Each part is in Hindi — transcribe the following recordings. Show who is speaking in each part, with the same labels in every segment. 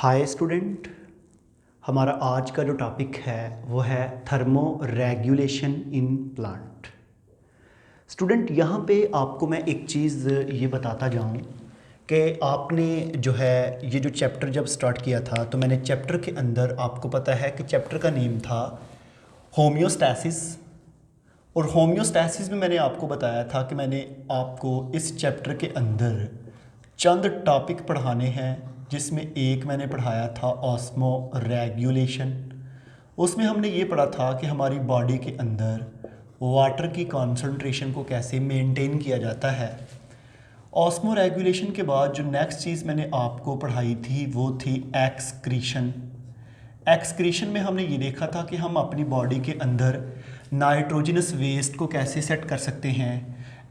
Speaker 1: हाय स्टूडेंट, हमारा आज का जो टॉपिक है वो है thermo regulation in plant. Student, यहाँ पे आपको मैं एक चीज़ ये बताता जाऊँ कि आपने जो है ये जो चैप्टर जब स्टार्ट किया था तो मैंने चैप्टर के अंदर, आपको पता है कि चैप्टर का नेम था होम्योस्टैसिस। और होम्योस्टैसिस में मैंने आपको बताया था कि मैंने आपको इस चैप्टर के अंदर चंद टॉपिक पढ़ाने हैं, जिसमें एक मैंने पढ़ाया था ऑस्मो रेगुलेशन। उसमें हमने ये पढ़ा था कि हमारी बॉडी के अंदर वाटर की कॉन्सेंट्रेशन को कैसे मेंटेन किया जाता है। ऑस्मो रेगुलेशन के बाद जो नेक्स्ट चीज़ मैंने आपको पढ़ाई थी वो थी एक्सक्रीशन। एक्सक्रीशन में हमने ये देखा था कि हम अपनी बॉडी के अंदर नाइट्रोजनस वेस्ट को कैसे सेट कर सकते हैं।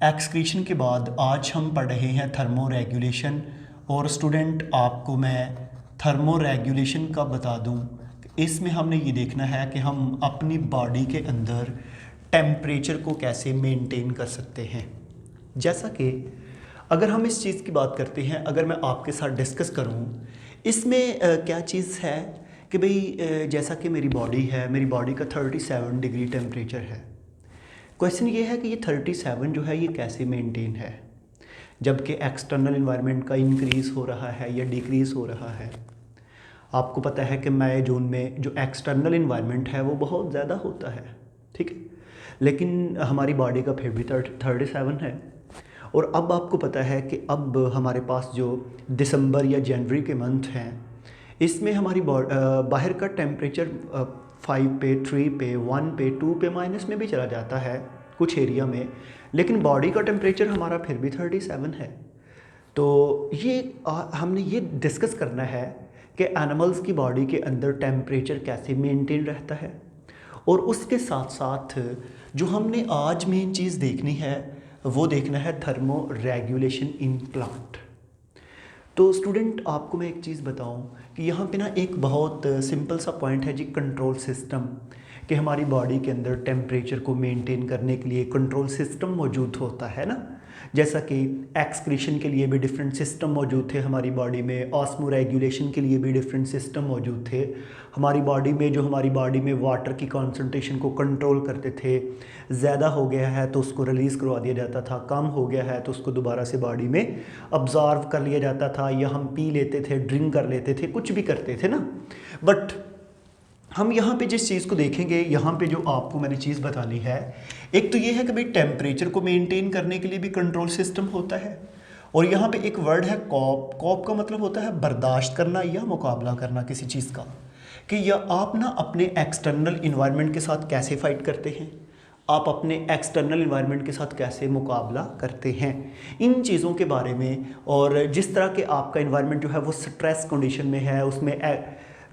Speaker 1: एक्सक्रीशन के बाद आज हम पढ़ रहे हैं थर्मो रेगुलेशन। और स्टूडेंट, आपको मैं थर्मो रेगुलेशन का बता दूं, इसमें हमने ये देखना है कि हम अपनी बॉडी के अंदर टेम्परेचर को कैसे मेंटेन कर सकते हैं। जैसा कि अगर हम इस चीज़ की बात करते हैं, अगर मैं आपके साथ डिस्कस करूं, इसमें क्या चीज़ है कि भाई जैसा कि मेरी बॉडी है, मेरी बॉडी का 37 डिग्री टेम्परेचर है। क्वेश्चन ये है कि ये 37 जो है ये कैसे मेंटेन है, जबकि एक्सटर्नल इन्वायरमेंट का इंक्रीज़ हो रहा है या डिक्रीज़ हो रहा है। आपको पता है कि मई जून में जो एक्सटर्नल इन्वायरमेंट है वो बहुत ज़्यादा होता है, ठीक है, लेकिन हमारी बॉडी का फिर भी 37 है। और अब आपको पता है कि अब हमारे पास जो दिसंबर या जनवरी के मंथ हैं, इसमें हमारी बाहर का टेम्परेचर 5 पे, 3 पे, 1 पे, 2 पे माइनस में भी चला जाता है कुछ एरिया में, लेकिन बॉडी का टेम्परेचर हमारा फिर भी 37 है। तो ये हमने ये डिस्कस करना है कि एनिमल्स की बॉडी के अंदर टेम्परेचर कैसे मेंटेन रहता है। और उसके साथ साथ जो हमने आज मेन चीज़ देखनी है वो देखना है थर्मो रेगुलेशन इन प्लांट। तो स्टूडेंट, आपको मैं एक चीज़ बताऊं कि यहाँ पे ना एक बहुत सिंपल सा पॉइंट है जी, कंट्रोल सिस्टम। कि हमारी बॉडी के अंदर टेम्परेचर को मेंटेन करने के लिए कंट्रोल सिस्टम मौजूद होता है ना। जैसा कि एक्सक्रीशन के लिए भी डिफरेंट सिस्टम मौजूद थे हमारी बॉडी में, ऑस्मो रेगुलेशन के लिए भी डिफरेंट सिस्टम मौजूद थे हमारी बॉडी में, जो हमारी बॉडी में वाटर की कॉन्सेंट्रेशन को कंट्रोल करते थे। ज़्यादा हो गया है तो उसको रिलीज़ करवा दिया जाता था, कम हो गया है तो उसको दोबारा से बॉडी में अब्जॉर्व कर लिया जाता था, या हम पी लेते थे, ड्रिंक कर लेते थे, कुछ भी करते थे ना। बट हम यहाँ पे जिस चीज़ को देखेंगे, यहाँ पे जो आपको मैंने चीज़ बतानी है, एक तो ये है कि भाई टेम्परेचर को मेंटेन करने के लिए भी कंट्रोल सिस्टम होता है। और यहाँ पे एक वर्ड है कॉप। कॉप का मतलब होता है बर्दाश्त करना या मुकाबला करना किसी चीज़ का। कि या आप ना अपने एक्सटर्नल इन्वायरमेंट के साथ कैसे फाइट करते हैं, आप अपने एक्सटर्नल इन्वायरमेंट के साथ कैसे मुकाबला करते हैं, इन चीज़ों के बारे में। और जिस तरह के आपका इन्वायरमेंट जो है वो स्ट्रेस कंडीशन में है, उसमें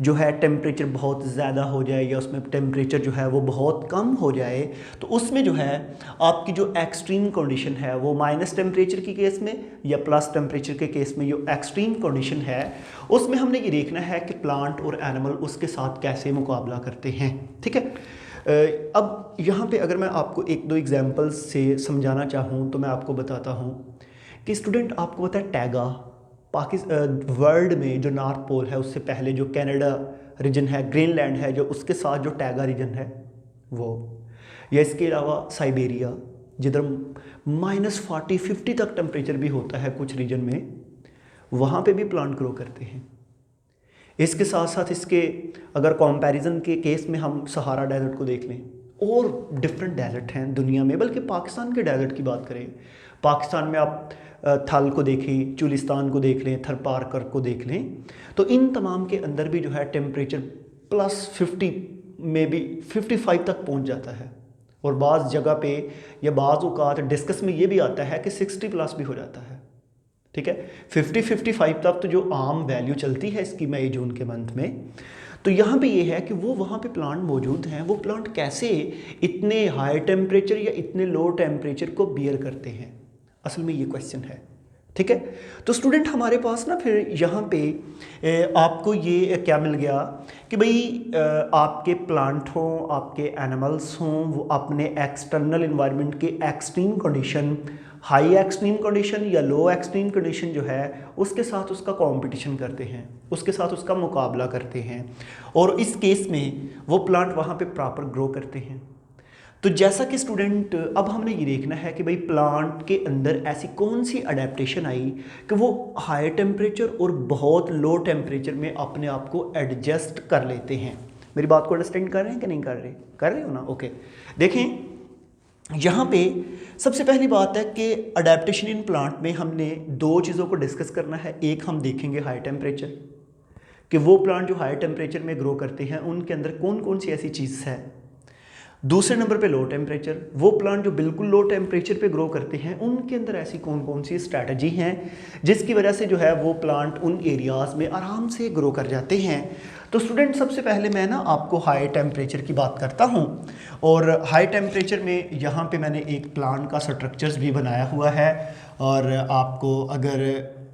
Speaker 1: जो है टेम्परेचर बहुत ज़्यादा हो जाए या उसमें टेम्परेचर जो है वो बहुत कम हो जाए, तो उसमें जो है आपकी जो एक्सट्रीम कंडीशन है वो माइनस टेम्परेचर के केस में या प्लस टेम्परेचर के केस में जो एक्सट्रीम कंडीशन है उसमें हमने ये देखना है कि प्लांट और एनिमल उसके साथ कैसे मुकाबला करते हैं, ठीक है। अब यहाँ पे अगर मैं आपको एक दो एग्जांपल्स से समझाना चाहूँ तो मैं आपको बताता हूँ कि स्टूडेंट, आपको पता है टैगा वर्ल्ड में जो नॉर्थ पोल है उससे पहले जो कनाडा रीजन है, ग्रीनलैंड है, जो उसके साथ जो टैगा रीजन है वो, या इसके अलावा साइबेरिया जिधर -40-50 तक टेम्परेचर भी होता है कुछ रीजन में, वहाँ पे भी प्लांट ग्रो करते हैं। इसके साथ साथ इसके अगर कंपैरिजन के केस में हम सहारा डेजर्ट को देख लें, और डिफरेंट डेजर्ट हैं दुनिया में, बल्कि पाकिस्तान के डेजर्ट की बात करें, पाकिस्तान में आप थल को देखें, चुलिस्तान को देख लें, थरपारकर को देख लें, तो इन तमाम के अंदर भी जो है टेम्परेचर +50 में भी 55 तक पहुंच जाता है। और बाज़ जगह पे या बाज़ औक़ात डिस्कस में ये भी आता है कि 60+ भी हो जाता है, ठीक है। 50-55 तक तो जो आम वैल्यू चलती है इसकी मई जून के मंथ में। तो यहाँ पे ये है कि वो वहाँ पे प्लांट मौजूद हैं, वो प्लांट कैसे इतने हाई टेम्परेचर या इतने लो टेम्परेचर को बियर करते हैं, असल में ये क्वेश्चन है, ठीक है। तो स्टूडेंट, हमारे पास ना फिर यहाँ पे आपको ये क्या मिल गया कि भाई आपके प्लांट हों, आपके एनिमल्स हों, वो अपने एक्सटर्नल इन्वायरमेंट के extreme condition high extreme condition या लो एक्सट्रीम कंडीशन जो है उसके साथ उसका कंपटीशन करते हैं, उसके साथ उसका मुकाबला करते हैं, और इस केस में वो प्लांट वहाँ पे प्रॉपर ग्रो करते हैं। तो जैसा कि स्टूडेंट अब हमने ये देखना है कि भाई प्लांट के अंदर ऐसी कौन सी अडेप्टेशन आई कि वो हाई टेम्परेचर और बहुत लो टेम्परेचर में अपने आप को एडजस्ट कर लेते हैं। मेरी बात को अंडरस्टैंड कर रहे हैं कि नहीं कर रहे हो ना? ओके, देखें यहाँ पे सबसे पहली बात है कि अडेप्टेशन इन प्लांट में हमने दो चीज़ों को डिस्कस करना है। एक हम देखेंगे हाई टेम्परेचर, कि वो प्लांट जो हाई टेम्परेचर में ग्रो करते हैं उनके अंदर कौन कौन सी ऐसी चीज़ है। दूसरे नंबर पे लो टेम्परेचर, वो प्लांट जो बिल्कुल लो टेम्परेचर पे ग्रो करते हैं उनके अंदर ऐसी कौन कौन सी स्ट्रैटेजी हैं जिसकी वजह से जो है वो प्लांट उन एरियाज़ में आराम से ग्रो कर जाते हैं। तो स्टूडेंट सबसे पहले मैं ना आपको हाई टेम्परेचर की बात करता हूँ, और हाई टेम्परेचर में यहाँ पे मैंने एक प्लांट का स्ट्रक्चर्स भी बनाया हुआ है। और आपको अगर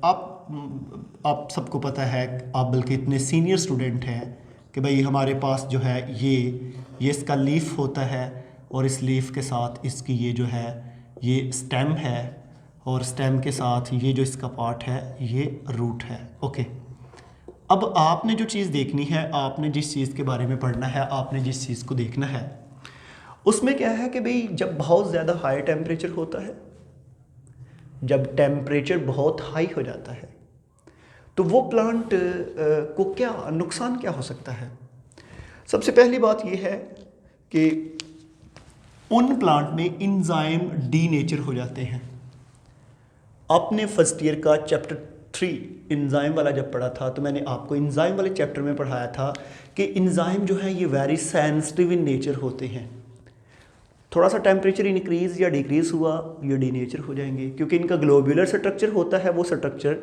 Speaker 1: आप सबको पता है, आप बल्कि इतने सीनियर स्टूडेंट हैं कि भाई हमारे पास जो है ये इसका लीफ होता है, और इस लीफ के साथ इसकी ये जो है ये स्टेम है, और स्टेम के साथ ये जो इसका पार्ट है ये रूट है। ओके, अब आपने जो चीज़ देखनी है, आपने जिस चीज़ के बारे में पढ़ना है, आपने जिस चीज़ को देखना है, उसमें क्या है कि भाई जब बहुत ज़्यादा हाई टेम्परेचर होता है, जब टेम्परेचर बहुत हाई हो जाता है, तो वो प्लांट को क्या नुकसान क्या हो सकता है। सबसे पहली बात ये है कि उन प्लांट में एंजाइम डीनेचर हो जाते हैं। आपने फर्स्ट ईयर का चैप्टर 3 एंजाइम वाला जब पढ़ा था तो मैंने आपको एंजाइम वाले चैप्टर में पढ़ाया था कि एंजाइम जो है ये वेरी सेंसिटिव इन नेचर होते हैं। थोड़ा सा टेम्परेचर इंक्रीज या डिक्रीज हुआ ये डीनेचर हो जाएंगे, क्योंकि इनका ग्लोब्यूलर स्ट्रक्चर होता है, वो स्ट्रक्चर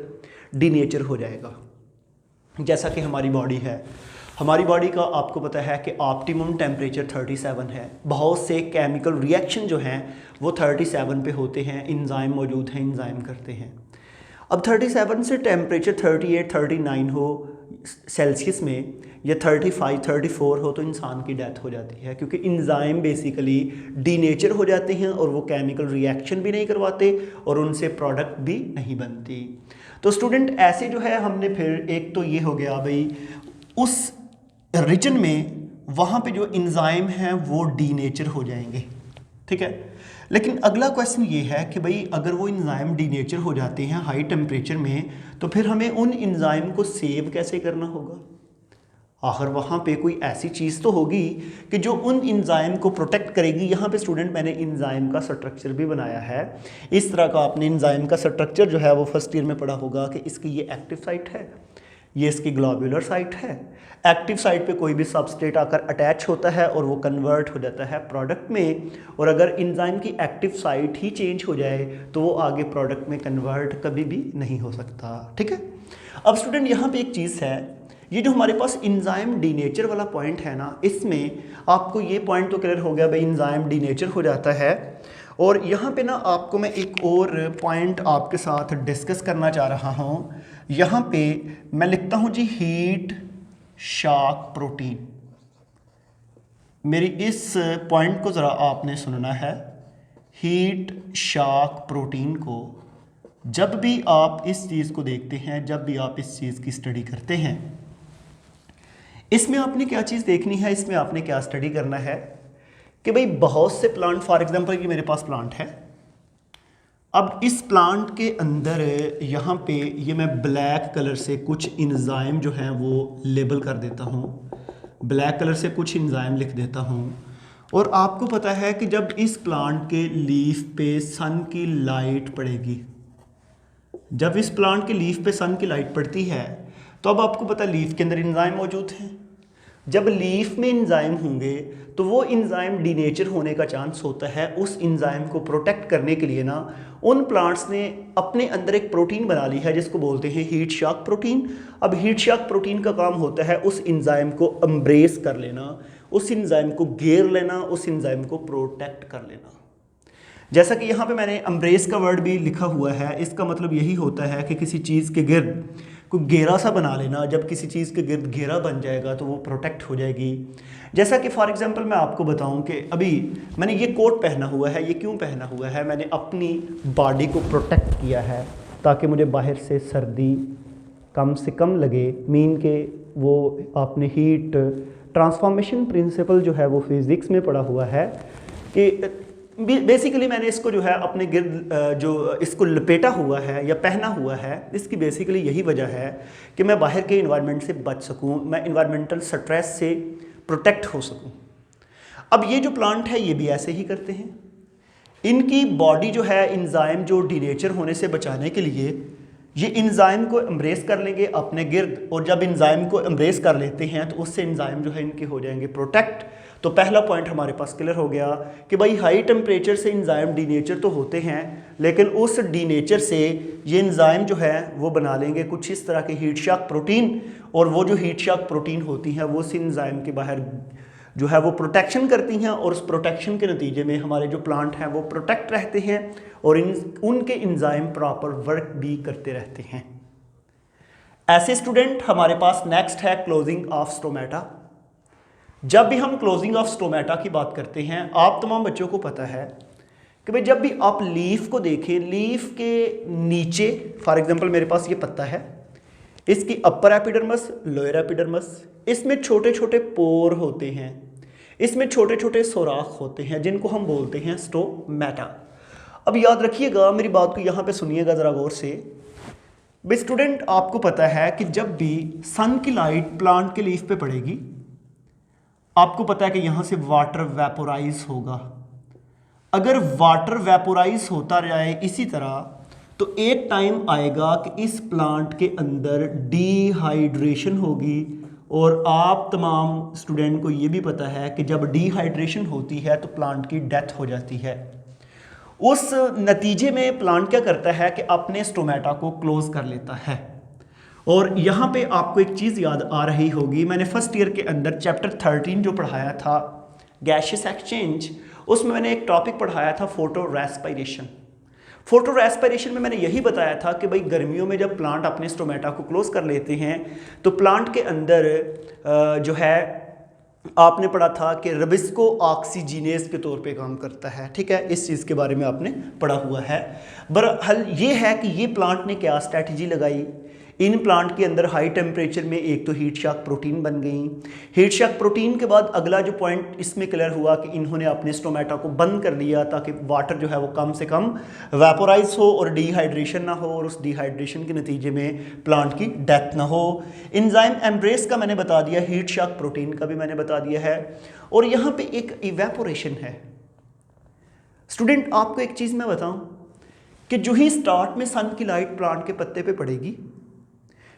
Speaker 1: डीनेचर हो जाएगा। जैसा कि हमारी बॉडी है, हमारी बॉडी का आपको पता है कि ऑप्टिमम टेम्परेचर 37 है। बहुत से केमिकल रिएक्शन जो हैं वो 37 पे होते हैं, एंजाइम मौजूद हैं, एंजाइम करते हैं। अब 37 से टेम्परेचर 38 39 हो सेल्सियस में, या 35 34 हो तो इंसान की डेथ हो जाती है, क्योंकि एंजाइम बेसिकली डीनेचर हो जाते हैं और वो केमिकल रिएक्शन भी नहीं करवाते और उनसे प्रोडक्ट भी नहीं बनती। तो स्टूडेंट ऐसे जो है हमने फिर एक तो ये हो गया भाई उस रीजन में वहाँ पे जो एंजाइम हैं वो डीनेचर हो जाएंगे, ठीक है। लेकिन अगला क्वेश्चन ये है कि भाई अगर वो एंजाइम डीनेचर हो जाते हैं हाई टेम्परेचर में, तो फिर हमें उन एंजाइम को सेव कैसे करना होगा। आखिर वहाँ पे कोई ऐसी चीज़ तो होगी कि जो उन एंजाइम को प्रोटेक्ट करेगी। यहाँ पे स्टूडेंट मैंने एंजाइम का स्ट्रक्चर भी बनाया है। इस तरह का आपने एंजाइम का स्ट्रक्चर जो है वो फर्स्ट ईयर में पढ़ा होगा कि इसकी ये एक्टिव साइट है, ये इसकी ग्लोब्यूलर साइट है। एक्टिव साइट पे कोई भी सबस्ट्रेट आकर अटैच होता है और वो कन्वर्ट हो जाता है प्रोडक्ट में, और अगर एंजाइम की एक्टिव साइट ही चेंज हो जाए तो वो आगे प्रोडक्ट में कन्वर्ट कभी भी नहीं हो सकता, ठीक है। अब स्टूडेंट यहाँ पे एक चीज़ है, ये जो हमारे पास एंजाइम डीनेचर वाला पॉइंट है ना, इसमें आपको ये पॉइंट तो क्लियर हो गया भाई एंजाइम डीनेचर हो जाता है। और यहाँ पे ना आपको मैं एक और पॉइंट आपके साथ डिस्कस करना चाह रहा हूँ। यहाँ पे मैं लिखता हूँ जी हीट शॉक प्रोटीन। मेरी इस पॉइंट को ज़रा आपने सुनना है। हीट शॉक प्रोटीन को जब भी आप इस चीज़ को देखते हैं, जब भी आप इस चीज़ की स्टडी करते हैं, इसमें आपने क्या चीज़ देखनी है, इसमें आपने क्या स्टडी करना है कि भाई बहुत से प्लांट, फॉर एग्जांपल ये मेरे पास प्लांट है। अब इस प्लांट के अंदर यहाँ पे ये मैं ब्लैक कलर से कुछ एंजाइम जो हैं वो लेबल कर देता हूँ, ब्लैक कलर से कुछ एंजाइम लिख देता हूँ। और आपको पता है कि जब इस प्लांट के लीफ पे सन की लाइट पड़ेगी, जब इस प्लांट के लीफ पे सन की लाइट पड़ती है तो अब आपको पता है लीफ के अंदर एंजाइम मौजूद हैं। जब लीफ में एंजाइम होंगे तो वो एंजाइम डीनेचर होने का चांस होता है। उस एंजाइम को प्रोटेक्ट करने के लिए ना उन प्लांट्स ने अपने अंदर एक प्रोटीन बना ली है जिसको बोलते हैं हीट शॉक प्रोटीन। अब हीट शॉक प्रोटीन का काम होता है उस एंजाइम को एम्ब्रेस कर लेना, उस एंजाइम को घेर लेना, उस एंजाइम को प्रोटेक्ट कर लेना। जैसा कि यहाँ पे मैंने एम्ब्रेस का वर्ड भी लिखा हुआ है, इसका मतलब यही होता है कि किसी चीज़ के गिर्द कोई घेरा सा बना लेना, जब किसी चीज़ के गिर्द घेरा बन जाएगा तो वो प्रोटेक्ट हो जाएगी। जैसा कि फॉर एग्जांपल मैं आपको बताऊं कि अभी मैंने ये कोट पहना हुआ है, ये क्यों पहना हुआ है, मैंने अपनी बॉडी को प्रोटेक्ट किया है ताकि मुझे बाहर से सर्दी कम से कम लगे। मीन के वो आपने हीट ट्रांसफॉर्मेशन प्रिंसिपल जो है वो फिज़िक्स में पढ़ा हुआ है कि बेसिकली मैंने इसको जो है अपने गिर्द जो इसको लपेटा हुआ है या पहना हुआ है, इसकी बेसिकली यही वजह है कि मैं बाहर के इन्वायरमेंट से बच सकूं, मैं इन्वायरमेंटल स्ट्रेस से प्रोटेक्ट हो सकूं। अब ये जो प्लांट है ये भी ऐसे ही करते हैं। इनकी बॉडी जो है एंजाइम जो डीनेचर होने से बचाने के लिए ये एंजाइम को एम्ब्रेस कर लेंगे अपने गिर्द, और जब एंजाइम को एम्ब्रेस कर लेते हैं तो उससे एंजाइम जो है इनके हो जाएंगे प्रोटेक्ट। तो पहला पॉइंट हमारे पास क्लियर हो गया कि भाई हाई टेम्परेचर से एंजाइम डीनेचर तो होते हैं, लेकिन उस डीनेचर से ये एंजाइम जो है वो बना लेंगे कुछ इस तरह के हीट शॉक प्रोटीन, और वो जो हीट शॉक प्रोटीन होती हैं वो उस एंजाइम के बाहर जो है वो प्रोटेक्शन करती हैं, और उस प्रोटेक्शन के नतीजे में हमारे जो प्लांट हैं वो प्रोटेक्ट रहते हैं और उनके एंजाइम प्रॉपर वर्क भी करते रहते हैं। ऐसे स्टूडेंट हमारे पास नेक्स्ट है क्लोजिंग ऑफ स्टोमेटा। जब भी हम क्लोजिंग ऑफ स्टोमेटा की बात करते हैं, आप तमाम बच्चों को पता है कि भाई जब भी आप लीफ को देखें, लीफ के नीचे फॉर एग्जांपल मेरे पास ये पत्ता है, इसकी अपर एपिडर्मस, लोअर एपिडर्मस, इसमें छोटे छोटे पोर होते हैं, इसमें छोटे छोटे सुराख होते हैं जिनको हम बोलते हैं स्टोमेटा। अब याद रखिएगा मेरी बात को, यहाँ पे सुनिएगा ज़रा गौर से। भाई स्टूडेंट आपको पता है कि जब भी सन की लाइट प्लांट के लीफ पे पड़ेगी, आपको पता है कि यहाँ से वाटर वेपोराइज होगा। अगर वाटर वेपोराइज होता जाए इसी तरह, तो एक टाइम आएगा कि इस प्लांट के अंदर डिहाइड्रेशन होगी, और आप तमाम स्टूडेंट को ये भी पता है कि जब डिहाइड्रेशन होती है तो प्लांट की डेथ हो जाती है। उस नतीजे में प्लांट क्या करता है कि अपने स्टोमेटा को क्लोज कर लेता है। और यहाँ पे आपको एक चीज़ याद आ रही होगी, मैंने फर्स्ट ईयर के अंदर चैप्टर 13 जो पढ़ाया था गैशियस एक्सचेंज, उसमें मैंने एक टॉपिक पढ़ाया था फोटो रेस्पिरेशन। फोटो रेस्पिरेशन में मैंने यही बताया था कि भाई गर्मियों में जब प्लांट अपने स्टोमेटा को क्लोज कर लेते हैं तो प्लांट के अंदर जो है आपने पढ़ा था कि रबिस्को ऑक्सीजीनेज के तौर पे काम करता है। ठीक है, इस चीज़ के बारे में आपने पढ़ा हुआ है। बहरहाल ये है कि ये प्लांट ने क्या स्ट्रैटेजी लगाई, इन प्लांट के अंदर हाई टेम्परेचर में एक तो हीट शॉक प्रोटीन बन गई। हीट शॉक प्रोटीन के बाद अगला जो पॉइंट इसमें क्लियर हुआ कि इन्होंने अपने स्टोमेटा को बंद कर दिया ताकि वाटर जो है वो कम से कम वेपोराइज हो और डिहाइड्रेशन ना हो, और उस डिहाइड्रेशन के नतीजे में प्लांट की डेथ ना हो। एंजाइम एम्ब्रेस का मैंने बता दिया, हीट शॉक प्रोटीन का भी मैंने बता दिया है, और यहाँ पे एक इवेपोरेशन है। स्टूडेंट आपको एक चीज़ मैं बताऊँ कि जो ही स्टार्ट में सन की लाइट प्लांट के पत्ते पे पड़ेगी,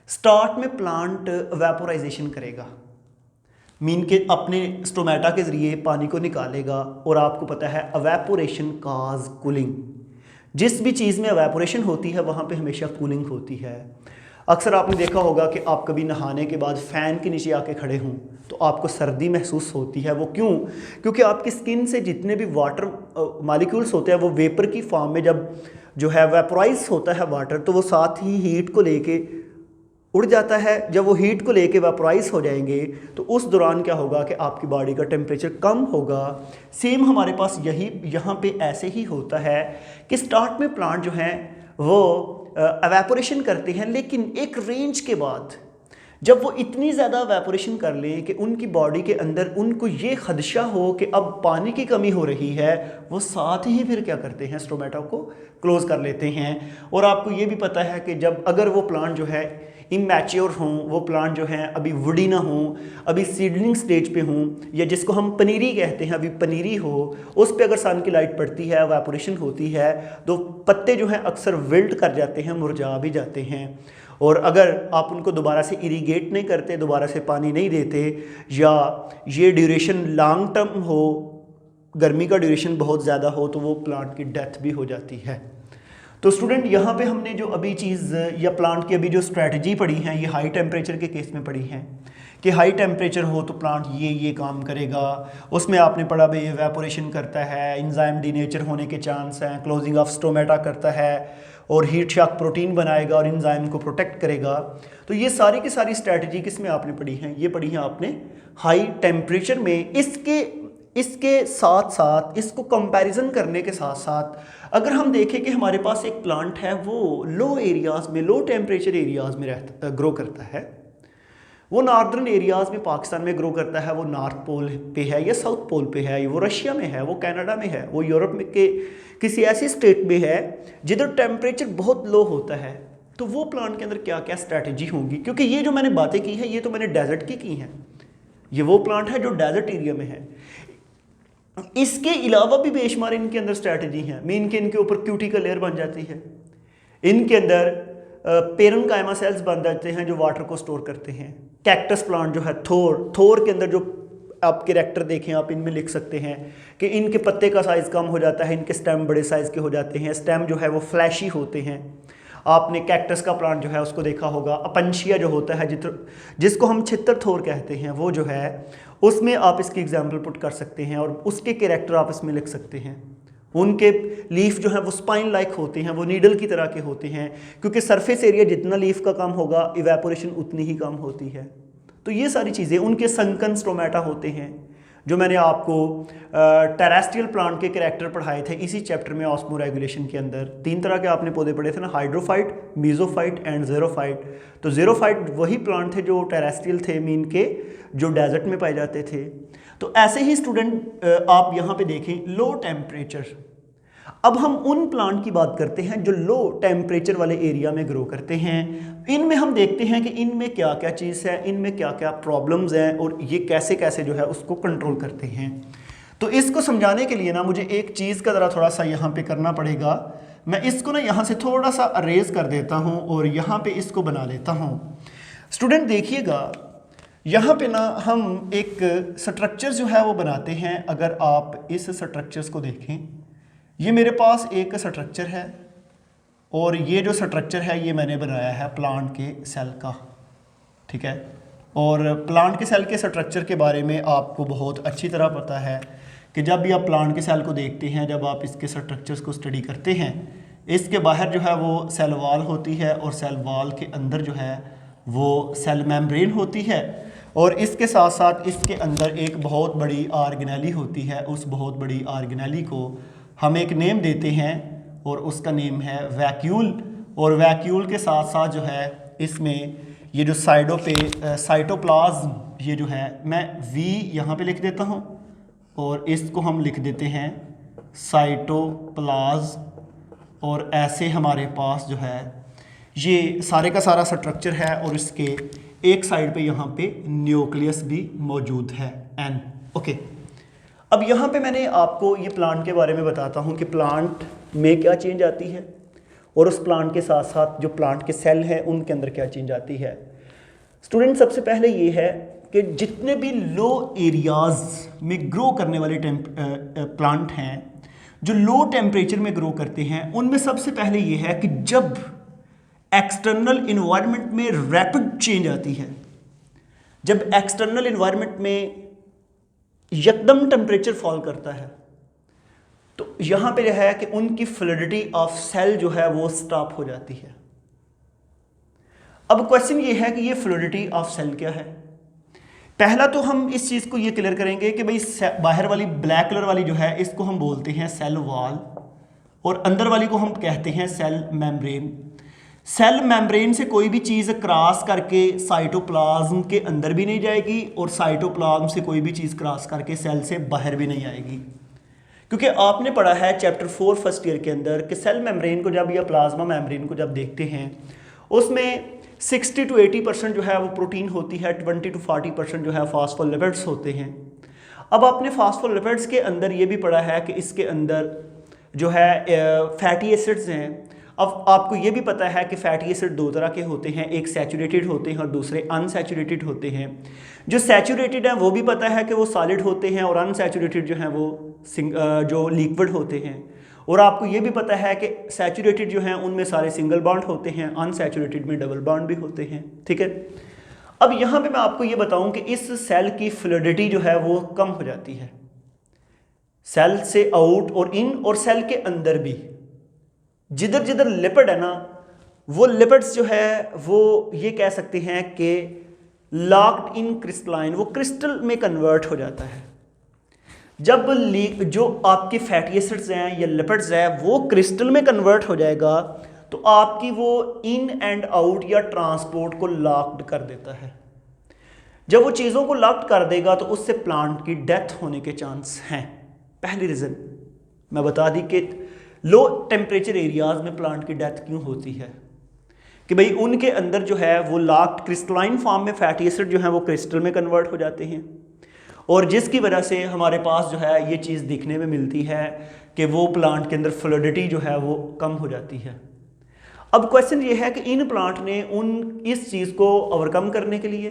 Speaker 1: स्टार्ट में प्लांट वेपोराइजेशन करेगा, मीन के अपने स्टोमेटा के ज़रिए पानी को निकालेगा, और आपको पता है एवेपोरेशन काज कूलिंग। जिस भी चीज़ में एवेपोरेशन होती है वहाँ पे हमेशा कूलिंग होती है। अक्सर आपने देखा होगा कि आप कभी नहाने के बाद फ़ैन के नीचे आके खड़े हों तो आपको सर्दी महसूस होती है। वो क्यों? क्योंकि आपकी स्किन से जितने भी वाटर मॉलिक्यूल्स होते हैं वो वेपर की फॉर्म में जब जो है वेपोराइज होता है वाटर, तो वो साथ ही हीट को लेके उड़ जाता है। जब वो हीट को लेके वेपोराइज हो जाएंगे तो उस दौरान क्या होगा कि आपकी बॉडी का टेम्परेचर कम होगा। सेम हमारे पास यही यहाँ पे ऐसे ही होता है कि स्टार्ट में प्लांट जो हैं वो एवेपोरेशन करते हैं, लेकिन एक रेंज के बाद जब वो इतनी ज़्यादा एवेपोरेशन कर लें कि उनकी बॉडी के अंदर उनको ये खदशा हो कि अब पानी की कमी हो रही है, वो साथ ही फिर क्या करते हैं, स्टोमेटा को क्लोज कर लेते हैं। और आपको ये भी पता है कि जब अगर वो प्लांट जो है इमैच्योर हों, वो प्लांट जो हैं अभी वुडी ना हों, अभी सीडलिंग स्टेज पे हों, या जिसको हम पनीरी कहते हैं अभी पनीरी हो, उस पे अगर सन की लाइट पड़ती है, एवेपोरेशन होती है, तो पत्ते जो हैं अक्सर विल्ट कर जाते हैं, मुरझा भी जाते हैं। और अगर आप उनको दोबारा से इरीगेट नहीं करते, दोबारा से पानी नहीं देते, या ये ड्यूरेशन लॉन्ग टर्म हो, गर्मी का ड्यूरेशन बहुत ज़्यादा हो, तो वो प्लांट की डेथ भी हो जाती है। तो स्टूडेंट यहाँ पे हमने जो अभी चीज़ या प्लांट की अभी जो स्ट्रैटेजी पढ़ी है, ये हाई टेम्परेचर के केस में पढ़ी है कि हाई टेम्परेचर हो तो प्लांट ये काम करेगा। उसमें आपने पढ़ा भाई एवेपोरेशन करता है, एंजाइम डीनेचर होने के चांस हैं, क्लोजिंग ऑफ स्टोमेटा करता है, और हीट शॉक प्रोटीन बनाएगा और एंजाइम को प्रोटेक्ट करेगा। तो ये सारी की सारी स्ट्रैटेजी किसमें आपने पढ़ी है? ये पढ़ी है आपने हाई टेम्परेचर में। इसके साथ साथ, इसको कंपैरिजन करने के साथ साथ, अगर हम देखें कि हमारे पास एक प्लांट है वो लो एरियाज़ में, लो टेम्परेचर एरियाज़ में ग्रो करता है, वो नॉर्दर्न एरियाज़ में पाकिस्तान में ग्रो करता है, वो नॉर्थ पोल पे है या साउथ पोल पे है, वो रशिया में है, वो कनाडा में है, वो यूरोप में के किसी ऐसी स्टेट में है जिधर टेम्परेचर बहुत लो होता है, तो वो प्लांट के अंदर क्या क्या स्ट्रैटेजी होंगी? क्योंकि ये जो मैंने बातें की हैं ये तो मैंने डेजर्ट की हैं, ये वो प्लांट है जो डेजर्ट एरिया में है। इसके अलावा भी बेशुमार इनके अंदर स्ट्रैटेजी हैं। मीन के इनके ऊपर क्यूटिकल लेयर बन जाती है, इनके अंदर पेरेन्काइमा सेल्स बन जाते हैं जो वाटर को स्टोर करते हैं। कैक्टस प्लांट जो है, थोर के अंदर जो आप कैरेक्टर देखें आप इनमें लिख सकते हैं कि इनके पत्ते का साइज़ कम हो जाता है, इनके स्टेम बड़े साइज़ के हो जाते हैं, स्टेम जो है वो फ्लैशी होते हैं। आपने कैक्टस का प्लांट जो है उसको देखा होगा, अपंशिया जो होता है जिसको हम छितर थोर कहते हैं, वो जो है उसमें आप इसकी एग्जाम्पल पुट कर सकते हैं और उसके कैरेक्टर आप इसमें लिख सकते हैं। उनके लीफ जो है वो स्पाइन लाइक होते हैं, वो नीडल की तरह के होते हैं, क्योंकि सरफेस एरिया जितना लीफ का कम होगा इवेपोरेशन उतनी ही कम होती है। तो ये सारी चीज़ें, उनके संकन स्टोमेटा होते हैं, जो मैंने आपको टेरेस्ट्रियल प्लांट के कैरेक्टर पढ़ाए थे इसी चैप्टर में ऑस्मो रेगुलेशन के अंदर। 3 तरह के आपने पौधे पढ़े थे ना, हाइड्रोफाइट, मीजोफाइट एंड ज़ेरोफाइट। तो ज़ेरोफाइट वही प्लांट थे जो टेरेस्ट्रियल थे, मीन के जो डेजर्ट में पाए जाते थे। तो ऐसे ही स्टूडेंट आप यहाँ पे देखें लो टेम्परेचर। अब हम उन प्लांट की बात करते हैं जो लो टेम्परेचर वाले एरिया में ग्रो करते हैं। इनमें हम देखते हैं कि इनमें क्या क्या चीज़ है, इनमें क्या क्या प्रॉब्लम्स हैं और ये कैसे कैसे जो है उसको कंट्रोल करते हैं। तो इसको समझाने के लिए ना मुझे एक चीज़ का ज़रा थोड़ा सा यहाँ पे करना पड़ेगा। मैं इसको ना यहाँ से थोड़ा सा अरेज कर देता हूँ और यहाँ पे इसको बना लेता हूँ। स्टूडेंट देखिएगा, यहाँ पे ना हम एक स्ट्रक्चर जो है वो बनाते हैं। अगर आप इस स्ट्रक्चर्स को देखें, ये मेरे पास एक स्ट्रक्चर है और ये जो स्ट्रक्चर है ये मैंने बनाया है प्लांट के सेल का, ठीक है। और प्लांट के सेल के स्ट्रक्चर के बारे में आपको बहुत अच्छी तरह पता है कि जब भी आप प्लांट के सेल को देखते हैं, जब आप इसके स्ट्रक्चर्स को स्टडी करते हैं, इसके बाहर जो है वो सेल वॉल होती है और सेल वॉल के अंदर जो है वो सेल मेम्ब्रेन होती है और इसके साथ साथ इसके अंदर एक बहुत बड़ी ऑर्गेनेली होती है। उस बहुत बड़ी ऑर्गेनेली को हम एक नेम देते हैं और उसका नेम है वैक्यूल। और वैक्यूल के साथ साथ जो है इसमें ये जो साइडों पे साइटोप्लाज्म, ये जो है मैं वी यहाँ पे लिख देता हूँ और इसको हम लिख देते हैं साइटोप्लाज्म। और ऐसे हमारे पास जो है ये सारे का सारा स्ट्रक्चर है और इसके एक साइड पे यहाँ पे न्यूक्लियस भी मौजूद है, एन। ओके, अब यहाँ पे मैंने आपको ये प्लांट के बारे में बताता हूँ कि प्लांट में क्या चेंज आती है और उस प्लांट के साथ साथ जो प्लांट के सेल हैं उनके अंदर क्या चेंज आती है। स्टूडेंट, सबसे पहले ये है कि जितने भी लो एरियाज में ग्रो करने वाले प्लांट हैं, जो लो टेम्परेचर में ग्रो करते हैं, उनमें सबसे पहले ये है कि जब एक्सटर्नल इन्वायरमेंट में रैपिड चेंज आती है, जब एक्सटर्नल इन्वायरमेंट में यकदम टेम्परेचर फॉल करता है, तो यहां पे है कि उनकी फ्लूइडिटी ऑफ सेल जो है वो स्टॉप हो जाती है। अब क्वेश्चन ये है कि ये फ्लूइडिटी ऑफ सेल क्या है। पहला तो हम इस चीज को ये क्लियर करेंगे कि भाई बाहर वाली ब्लैक कलर वाली जो है इसको हम बोलते हैं सेल वॉल और अंदर वाली को हम कहते हैं सेल मेम्ब्रेन। सेल मेम्ब्रेन से कोई भी चीज़ क्रॉस करके साइटोप्लाज्म के अंदर भी नहीं जाएगी और साइटोप्लाज्म से कोई भी चीज़ क्रॉस करके सेल से बाहर भी नहीं आएगी, क्योंकि आपने पढ़ा है चैप्टर 4 फर्स्ट ईयर के अंदर कि सेल मेम्ब्रेन को जब या प्लाज्मा मेम्ब्रेन को जब देखते हैं उसमें 60 to 80% जो है वो प्रोटीन होती है, 20 to 40% जो है फॉस्फोलिपिड्स होते हैं। अब आपने फॉस्फोलिपिड्स के अंदर ये भी पढ़ा है कि इसके अंदर जो है फैटी एसिड्स हैं। अब आपको ये भी पता है कि फैटी एसिड 2 तरह के होते हैं, एक सैचुरेटेड होते हैं और दूसरे अनसैचुरेटेड होते हैं। जो सैचुरेटेड हैं वो भी पता है कि वो सॉलिड होते हैं और अनसैचुरेटेड जो हैं वो जो लिक्विड होते हैं। और आपको ये भी पता है कि सैचुरेटेड जो हैं उनमें सारे सिंगल बॉन्ड होते हैं, अनसैचुरेटेड में डबल बॉन्ड भी होते हैं, ठीक है। अब यहाँ पे मैं आपको ये बताऊँ कि इस सेल की फ्लूइडिटी जो है वो कम हो जाती है, सेल से आउट और इन और सेल के अंदर भी जिधर जिधर लिपिड है ना, वो लिपिड्स जो है वो ये कह सकते हैं कि लॉक्ड इन क्रिस्टलाइन, वो क्रिस्टल में कन्वर्ट हो जाता है। जब जो आपके फैटी एसिड्स हैं या लिपिड्स हैं वो क्रिस्टल में कन्वर्ट हो जाएगा तो आपकी वो इन एंड आउट या ट्रांसपोर्ट को लॉक्ड कर देता है। जब वो चीज़ों को लॉक्ड कर देगा तो उससे प्लांट की डेथ होने के चांस हैं। पहली रीज़न मैं बता दी कि लो टेम्परेचर एरियाज में प्लांट की डेथ क्यों होती है कि भाई उनके अंदर जो है वो लॉक्ड क्रिस्टलाइन फॉर्म में फैटी एसिड जो है वो क्रिस्टल में कन्वर्ट हो जाते हैं, और जिसकी वजह से हमारे पास जो है ये चीज़ दिखने में मिलती है कि वो प्लांट के अंदर फ्लूइडिटी जो है वो कम हो जाती है। अब क्वेश्चन ये है कि इन प्लांट ने इस चीज़ को ओवरकम करने के लिए,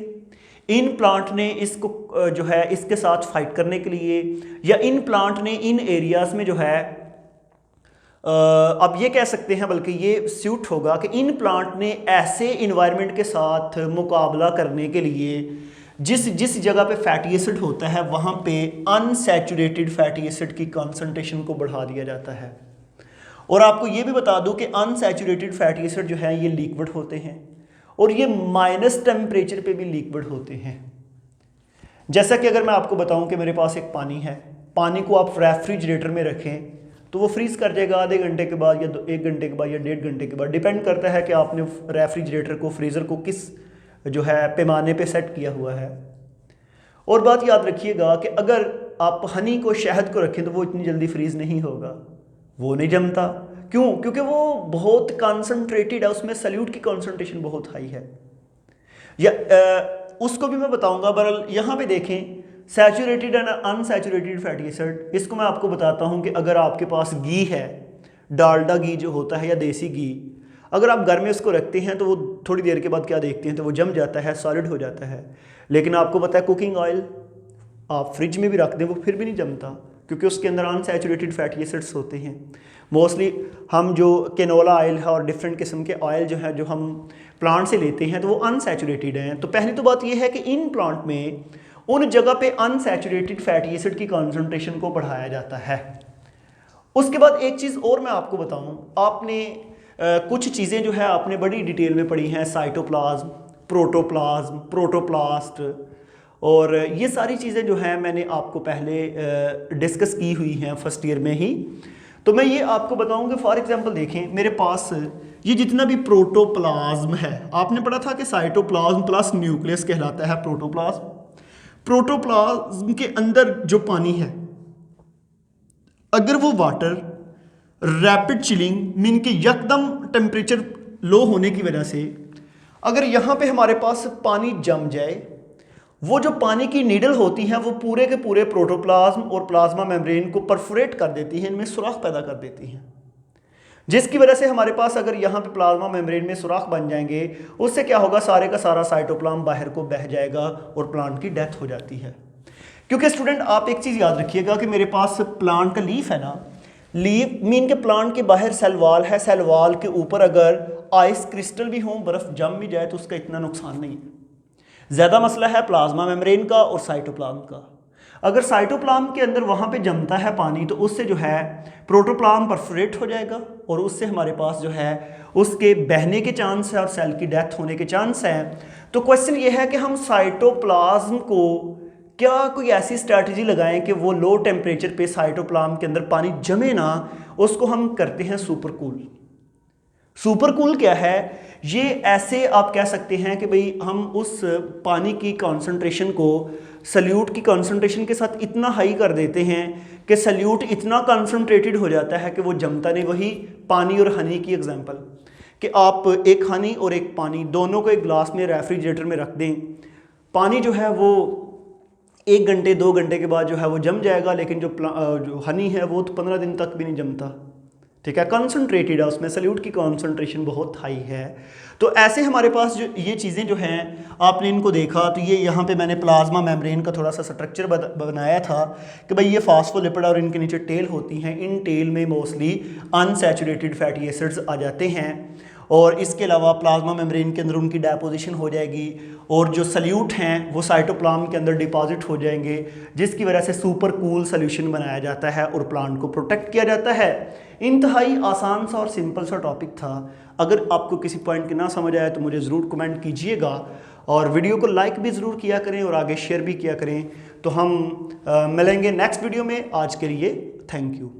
Speaker 1: इन प्लांट ने इसको जो है इसके साथ फाइट करने के लिए, या इन प्लांट ने इन एरियाज में जो है अब ये कह सकते हैं, बल्कि ये सूट होगा कि इन प्लांट ने ऐसे इन्वायरमेंट के साथ मुकाबला करने के लिए जिस जगह पे फैटी एसिड होता है वहाँ पे अनसैचुरेटेड फैटी एसिड की कॉन्सेंट्रेशन को बढ़ा दिया जाता है। और आपको ये भी बता दूं कि अनसैचुरेटेड फैटी एसिड जो है ये लिक्विड होते हैं और ये माइनस टेम्परेचर पे भी लिक्विड होते हैं। जैसा कि अगर मैं आपको बताऊं कि मेरे पास एक पानी है, पानी को आप रेफ्रिजरेटर में रखें तो वो फ्रीज कर जाएगा आधे घंटे के बाद या 1 घंटे के बाद या 1.5 घंटे के बाद, डिपेंड करता है कि आपने रेफ्रिजरेटर को, फ्रीज़र को किस जो है पैमाने पे सेट किया हुआ है। और बात याद रखिएगा कि अगर आप हनी को, शहद को रखें तो वो इतनी जल्दी फ्रीज नहीं होगा, वो नहीं जमता। क्यों? क्योंकि वो बहुत कॉन्सनट्रेटेड है, उसमें सल्यूट की कॉन्सेंट्रेशन बहुत हाई है। या उसको भी मैं बताऊंगा। बहरहाल यहाँ पे देखें saturated and unsaturated fatty acid, इसको मैं आपको बताता हूँ कि अगर आपके पास घी है, डालडा घी जो होता है या देसी घी, अगर आप घर में उसको रखते हैं तो वो थोड़ी देर के बाद क्या देखते हैं तो वो जम जाता है, सॉलिड हो जाता है। लेकिन आपको पता है कुकिंग ऑयल आप फ्रिज में भी रख दें वो फिर भी नहीं जमता, क्योंकि उसके अंदर अनसैचुरेटेड फैटी एसिड्स होते हैं। मोस्टली हम जो कैनोला ऑयल है और डिफरेंट किस्म के ऑयल जो है जो हम प्लांट से लेते हैं तो वो अनसैचुरेटेड हैं। तो पहली तो बात ये है कि इन प्लांट में उन जगह पे अनसैचुरेटेड फैटी एसिड की कॉन्सेंट्रेशन को बढ़ाया जाता है। उसके बाद एक चीज़ और मैं आपको बताऊं, आपने कुछ चीज़ें जो है आपने बड़ी डिटेल में पढ़ी हैं, साइटोप्लाज्म, प्रोटोप्लाज्म, प्रोटोप्लास्ट, और ये सारी चीज़ें जो हैं मैंने आपको पहले डिस्कस की हुई हैं फर्स्ट ईयर में ही। तो मैं ये आपको बताऊंगा, फॉर एग्जांपल देखें मेरे पास ये जितना भी प्रोटोप्लाज्म है, आपने पढ़ा था कि साइटोप्लाज्म प्लस न्यूक्लियस कहलाता है प्रोटोप्लाज्म। प्रोटोप्लाज्म के अंदर जो पानी है, अगर वो वाटर रैपिड चिलिंग मीन के यकदम टेम्परेचर लो होने की वजह से अगर यहाँ पे हमारे पास पानी जम जाए, वो जो पानी की नीडल होती हैं वो पूरे के पूरे प्रोटोप्लाज्म और प्लाज्मा मेम्ब्रेन को परफोरेट कर देती हैं, इनमें सुराख पैदा कर देती हैं, जिसकी वजह से हमारे पास अगर यहाँ पे प्लाज्मा मेम्ब्रेन में सुराख बन जाएंगे, उससे क्या होगा, सारे का सारा साइटोप्लाज्म बाहर को बह जाएगा और प्लांट की डेथ हो जाती है। क्योंकि स्टूडेंट आप एक चीज़ याद रखिएगा कि मेरे पास प्लांट का लीफ है ना, लीफ मीन के प्लांट के बाहर सेल वॉल है, सेल वॉल के ऊपर अगर आइस क्रिस्टल भी हो, बर्फ जम भी जाए तो उसका इतना नुकसान नहीं है। ज़्यादा मसला है प्लाज्मा मेम्ब्रेन का और साइटोप्लाज्म का। अगर साइटोप्लाज्म के अंदर वहाँ पे जमता है पानी तो उससे जो है प्रोटोप्लाज्म परफोरेट हो जाएगा और उससे हमारे पास जो है उसके बहने के चांस है और सेल की डेथ होने के चांस हैं। तो क्वेश्चन ये है कि हम साइटोप्लाज्म को क्या कोई ऐसी स्ट्रैटेजी लगाएं कि वो लो टेम्परेचर पे साइटोप्लाज्म के अंदर पानी जमे ना, उसको हम करते हैं सुपर कूल। सुपर कूल क्या है? ये ऐसे आप कह सकते हैं कि भाई हम उस पानी की कॉन्सेंट्रेशन को सल्यूट की कॉन्सेंट्रेशन के साथ इतना हाई कर देते हैं कि सल्यूट इतना कॉन्सेंट्रेटेड हो जाता है कि वो जमता नहीं। वही पानी और हनी की एग्जांपल कि आप एक हनी और एक पानी दोनों को एक ग्लास में रेफ्रिजरेटर में रख दें, पानी जो है वो 1 घंटे 2 घंटे के बाद जो है वो जम जाएगा, लेकिन जो हनी है वो तो 15 दिन तक भी नहीं जमता। ठीक है, कॉन्सेंट्रेटेड है, उसमें सल्यूट की कॉन्सेंट्रेशन बहुत हाई है। तो ऐसे हमारे पास जो ये चीज़ें जो हैं आपने इनको देखा, तो ये यहाँ पे मैंने प्लाज्मा मेम्ब्रेन का थोड़ा सा स्ट्रक्चर बनाया था कि भाई ये फास्फोलिपिड और इनके नीचे टेल होती हैं, इन टेल में मोस्टली अनसैचुरेटेड फैटी एसिड्स आ जाते हैं और इसके अलावा प्लाज्मा मेम्ब्रेन के अंदर उनकी डेपोजिशन हो जाएगी और जो सल्यूट हैं वो साइटोप्लाज्म के अंदर डिपॉजिट हो जाएंगे, जिसकी वजह से सुपर कूल सोल्यूशन बनाया जाता है और प्लांट को प्रोटेक्ट किया जाता है। इंतहाई आसान सा और सिंपल सा टॉपिक था। अगर आपको किसी पॉइंट की ना समझ आया तो मुझे ज़रूर कमेंट कीजिएगा और वीडियो को लाइक भी ज़रूर किया करें और आगे शेयर भी किया करें। तो हम मिलेंगे नेक्स्ट वीडियो में। आज के लिए थैंक यू।